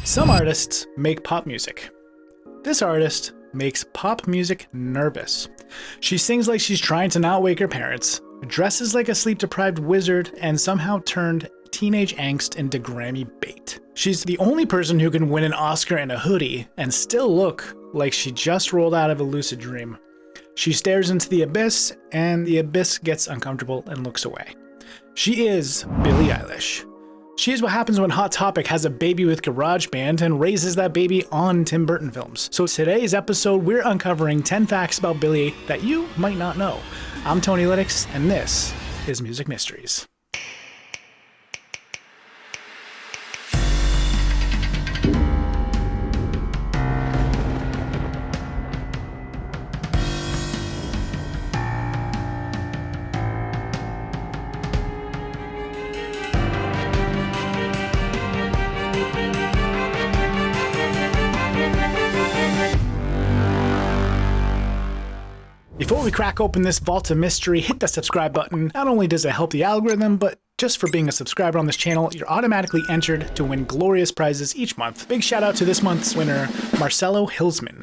Some artists make pop music. This artist makes pop music nervous. She sings like she's trying to not wake her parents, dresses like a sleep-deprived wizard, and somehow turned teenage angst into Grammy bait. She's the only person who can win an Oscar in a hoodie and still look like she just rolled out of a lucid dream. She stares into the abyss, and the abyss gets uncomfortable and looks away. She is Billie Eilish. She is what happens when Hot Topic has a baby with GarageBand and raises that baby on Tim Burton films. So today's episode, we're uncovering 10 facts about Billie that you might not know. I'm Tonylytics, and this is Music Mysteries. Before we crack open this vault of mystery, hit the subscribe button. Not only does it help the algorithm, but just for being a subscriber on this channel, you're automatically entered to win glorious prizes each month. Big shout out to this month's winner, Marcello Hillsman.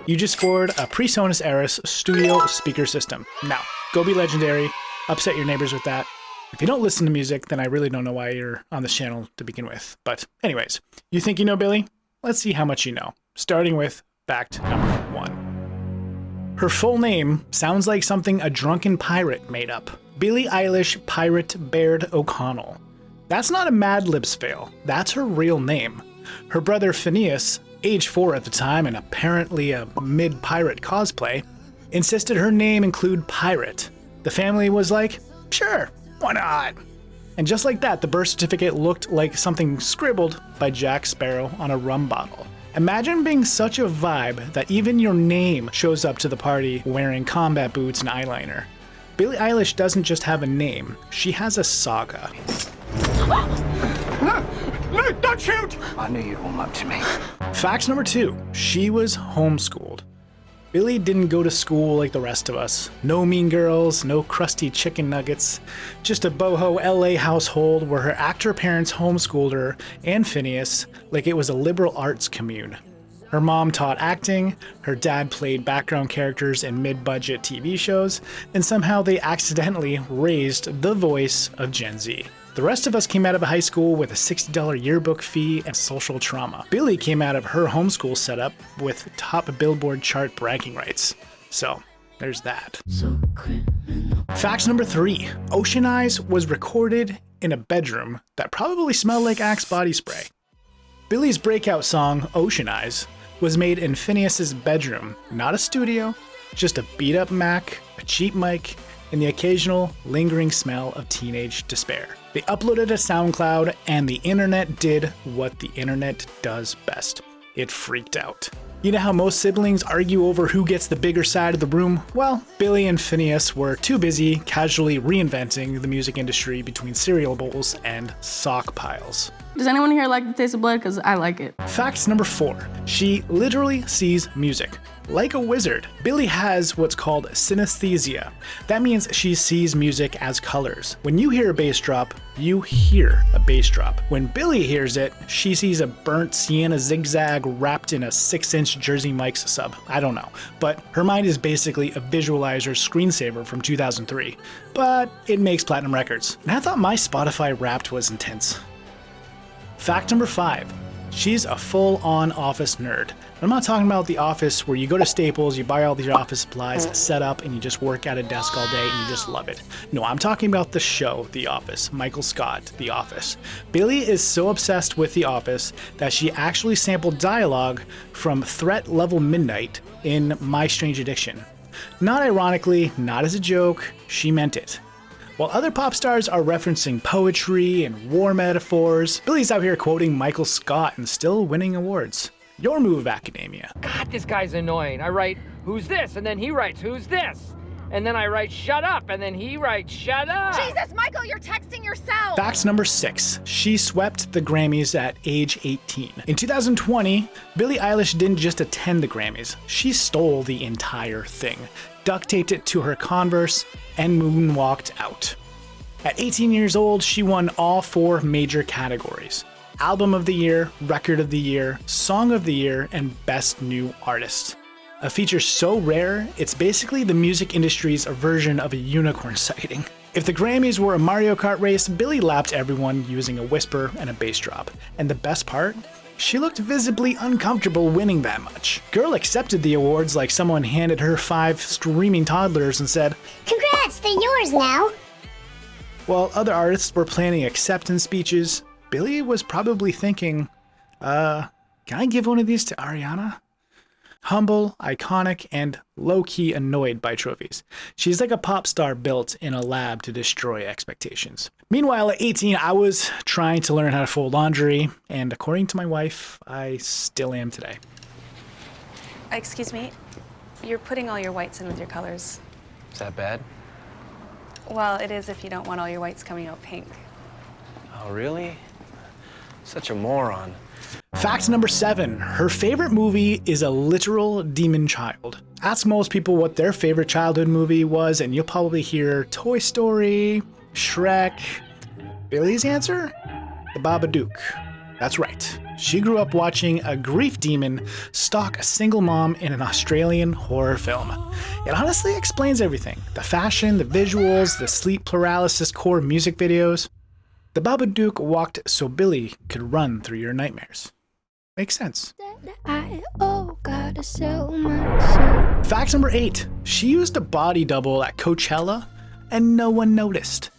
You just scored a PreSonus Eris studio speaker system. Now, go be legendary, upset your neighbors with that. If you don't listen to music, then I really don't know why you're on this channel to begin with. But anyways, you think you know Billie? Let's see how much you know. Starting with fact number 1. Her full name sounds like something a drunken pirate made up. Billie Eilish Pirate Baird O'Connell. That's not a Mad Libs fail, that's her real name. Her brother Phineas, age 4 at the time and apparently a mid-pirate cosplay, insisted her name include pirate. The family was like, sure, why not? And just like that, the birth certificate looked like something scribbled by Jack Sparrow on a rum bottle. Imagine being such a vibe that even your name shows up to the party wearing combat boots and eyeliner. Billie Eilish doesn't just have a name, she has a saga. No, don't shoot! I knew you'd warm up to me. Fact number 2, she was homeschooled. Billie didn't go to school like the rest of us. No mean girls, no crusty chicken nuggets. Just a boho LA household where her actor parents homeschooled her and Phineas like it was a liberal arts commune. Her mom taught acting, her dad played background characters in mid-budget TV shows, and somehow they accidentally raised the voice of Gen Z. The rest of us came out of high school with a $60 yearbook fee and social trauma. Billie came out of her homeschool setup with top Billboard chart bragging rights. So, there's that. Fact number 3. Ocean Eyes was recorded in a bedroom that probably smelled like Axe body spray. Billie's breakout song, Ocean Eyes, was made in Phineas's bedroom, not a studio, just a beat-up Mac, a cheap mic, and the occasional lingering smell of teenage despair. They uploaded to SoundCloud, and the internet did what the internet does best. It freaked out. You know how most siblings argue over who gets the bigger side of the room? Well, Billie and Phineas were too busy casually reinventing the music industry between cereal bowls and sock piles. Does anyone here like the taste of blood? Because I like it. Fact number 4. She literally sees music. Like a wizard, Billie has what's called synesthesia. That means she sees music as colors. When you hear a bass drop, you hear a bass drop. When Billie hears it, she sees a burnt sienna zigzag wrapped in a 6-inch Jersey Mike's sub. I don't know. But her mind is basically a visualizer screensaver from 2003. But it makes platinum records. And I thought my Spotify Wrapped was intense. Fact number 5. She's a full-on office nerd. I'm not talking about the office where you go to Staples, you buy all these office supplies, set up, and you just work at a desk all day and you just love it. No, I'm talking about the show, The Office. Michael Scott, The Office. Billie is so obsessed with The Office that she actually sampled dialogue from Threat Level Midnight in My Strange Addiction. Not ironically, not as a joke, she meant it. While other pop stars are referencing poetry and war metaphors, Billie's out here quoting Michael Scott and still winning awards. Your move, academia. God, this guy's annoying. I write, who's this? And then he writes, who's this? And then I write, shut up. And then he writes, shut up. Jesus, Michael, you're texting yourself. Fact number 6. She swept the Grammys at age 18. In 2020, Billie Eilish didn't just attend the Grammys. She stole the entire thing, duct taped it to her Converse, and moonwalked out. At 18 years old, she won all 4 major categories: Album of the Year, Record of the Year, Song of the Year, and Best New Artist. A feature so rare, it's basically the music industry's version of a unicorn sighting. If the Grammys were a Mario Kart race, Billie lapped everyone using a whisper and a bass drop. And the best part? She looked visibly uncomfortable winning that much. Girl accepted the awards like someone handed her 5 screaming toddlers and said, "Congrats, they're yours now." While other artists were planning acceptance speeches, Billie was probably thinking, can I give one of these to Ariana? Humble, iconic, and low-key annoyed by trophies. She's like a pop star built in a lab to destroy expectations. Meanwhile, at 18, I was trying to learn how to fold laundry, and according to my wife, I still am today. Excuse me, you're putting all your whites in with your colors. Is that bad? Well, it is if you don't want all your whites coming out pink. Oh, really? Such a moron. Fact number 7. Her favorite movie is a literal demon child. Ask most people what their favorite childhood movie was, and you'll probably hear Toy Story, Shrek. Billie's answer? The Babadook. That's right. She grew up watching a grief demon stalk a single mom in an Australian horror film. It honestly explains everything. The fashion, the visuals, the sleep paralysis core music videos. The Babadook walked so Billie could run through your nightmares. Makes sense. Fact number 8. She used a body double at Coachella and no one noticed.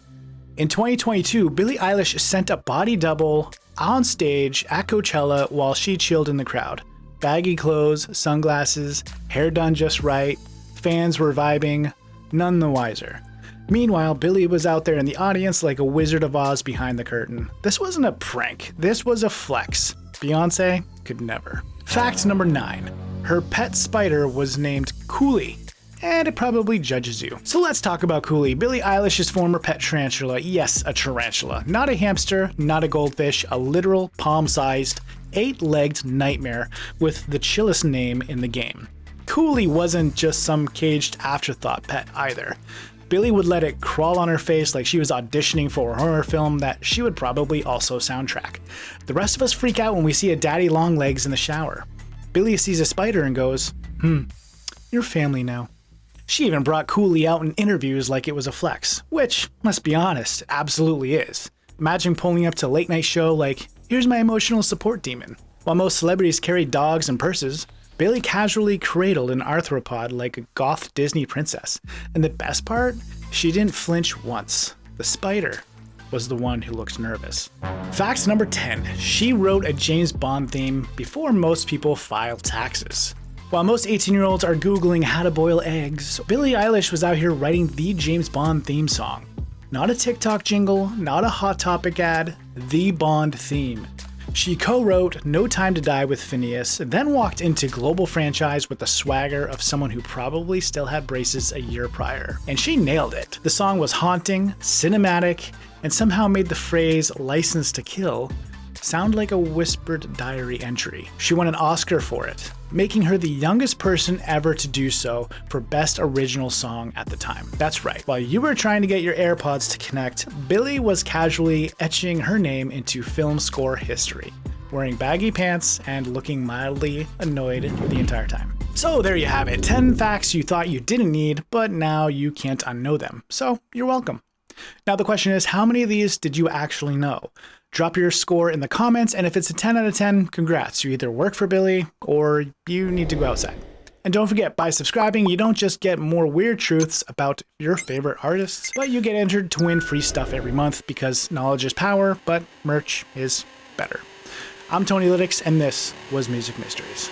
In 2022, Billie Eilish sent a body double on stage at Coachella while she chilled in the crowd. Baggy clothes, sunglasses, hair done just right, fans were vibing, none the wiser. Meanwhile, Billie was out there in the audience like a Wizard of Oz behind the curtain. This wasn't a prank, this was a flex. Beyonce could never. Fact number 9. Her pet spider was named Cooli, and it probably judges you. So let's talk about Cooli, Billie Eilish's former pet tarantula. Yes, a tarantula. Not a hamster, not a goldfish, a literal palm-sized, 8-legged nightmare with the chillest name in the game. Cooli wasn't just some caged afterthought pet either. Billie would let it crawl on her face like she was auditioning for a horror film that she would probably also soundtrack. The rest of us freak out when we see a daddy long legs in the shower. Billie sees a spider and goes, you're family now. She even brought Cooli out in interviews like it was a flex, which, let's be honest, absolutely is. Imagine pulling up to a late night show like, here's my emotional support demon. While most celebrities carry dogs and purses, Billie casually cradled an arthropod like a goth Disney princess. And the best part? She didn't flinch once. The spider was the one who looked nervous. Fact number 10. She wrote a James Bond theme before most people filed taxes. While most 18-year-olds are Googling how to boil eggs, Billie Eilish was out here writing the James Bond theme song. Not a TikTok jingle, not a Hot Topic ad, the Bond theme. She co-wrote No Time to Die with Phineas, then walked into global franchise with the swagger of someone who probably still had braces a year prior. And she nailed it. The song was haunting, cinematic, and somehow made the phrase "license to kill" sound like a whispered diary entry. She won an Oscar for it, making her the youngest person ever to do so for Best Original Song at the time. That's right, while you were trying to get your AirPods to connect, Billie was casually etching her name into film score history, wearing baggy pants and looking mildly annoyed the entire time. So there you have it, 10 facts you thought you didn't need, but now you can't unknow them. So you're welcome. Now the question is, how many of these did you actually know? Drop your score in the comments, and if it's a 10 out of 10, congrats. You either work for Billie or you need to go outside. And don't forget, by subscribing, you don't just get more weird truths about your favorite artists, but you get entered to win free stuff every month because knowledge is power, but merch is better. I'm Tonylytics, and this was Music Mysteries.